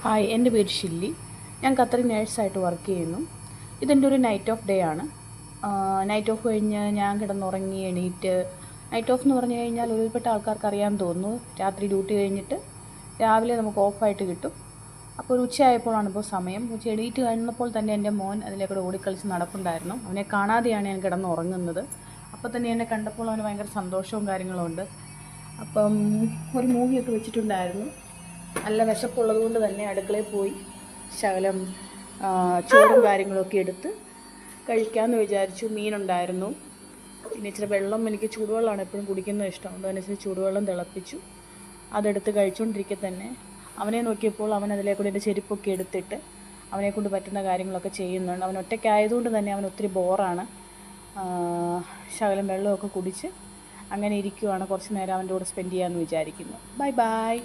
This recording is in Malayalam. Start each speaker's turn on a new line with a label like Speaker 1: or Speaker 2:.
Speaker 1: ഹായ്, എൻ്റെ പേര് ഷില്ലി. ഞാൻ ഖത്തറിൽ നേഴ്സായിട്ട് വർക്ക് ചെയ്യുന്നു. ഇതെൻ്റെ ഒരു നൈറ്റ് ഓഫ് ഡേ ആണ്. നൈറ്റ് ഓഫ് കഴിഞ്ഞ് ഞാൻ കിടന്നുറങ്ങി എണീറ്റ്, നൈറ്റ് ഓഫ് എന്ന് പറഞ്ഞു കഴിഞ്ഞാൽ ഒരുപെട്ട ആൾക്കാർക്ക് അറിയാൻ തോന്നുന്നു, രാത്രി ഡ്യൂട്ടി കഴിഞ്ഞിട്ട് രാവിലെ നമുക്ക് ഓഫായിട്ട് കിട്ടും. അപ്പോൾ ഒരു ഉച്ചയായപ്പോഴാണ് ഇപ്പോൾ സമയം. ഉച്ച എണീറ്റ് കഴിഞ്ഞപ്പോൾ തന്നെ എൻ്റെ മോൻ അതിലേക്കൂടെ ഓടിക്കളിച്ച് നടപ്പുണ്ടായിരുന്നു. അവനെ കാണാതെയാണ് ഞാൻ കിടന്നുറങ്ങുന്നത്. അപ്പോൾ തന്നെ എന്നെ കണ്ടപ്പോൾ അവന് ഭയങ്കര സന്തോഷവും കാര്യങ്ങളും ഉണ്ട്. അപ്പം ഒരു മൂവിയൊക്കെ വെച്ചിട്ടുണ്ടായിരുന്നു. നല്ല വിശപ്പുള്ളത് കൊണ്ട് തന്നെ അടുക്കളയിൽ പോയി ശകലം ചോറും കാര്യങ്ങളൊക്കെ എടുത്ത് കഴിക്കാമെന്ന് വിചാരിച്ചു. മീനുണ്ടായിരുന്നു, പിന്നെ ഇച്ചിരി വെള്ളം, എനിക്ക് ചൂടുവെള്ളമാണ് എപ്പോഴും കുടിക്കുന്നത് ഇഷ്ടം. അതനുസരിച്ച് ചൂടുവെള്ളം തിളപ്പിച്ചു, അതെടുത്ത് കഴിച്ചുകൊണ്ടിരിക്കെ തന്നെ അവനെ നോക്കിയപ്പോൾ അവൻ അതിലേക്കൂടെ എൻ്റെ ചെരുപ്പൊക്കെ എടുത്തിട്ട് അവനെക്കൊണ്ട് പറ്റുന്ന കാര്യങ്ങളൊക്കെ ചെയ്യുന്നുണ്ട്. അവൻ ഒറ്റയ്ക്കായതുകൊണ്ട് തന്നെ അവൻ ഒത്തിരി ബോറാണ്. ശകലം വെള്ളമൊക്കെ കുടിച്ച് അങ്ങനെ ഇരിക്കുവാണ്. കുറച്ച് നേരം അവൻ്റെ കൂടെ സ്പെൻഡ് ചെയ്യാമെന്ന് വിചാരിക്കുന്നു. Bye bye.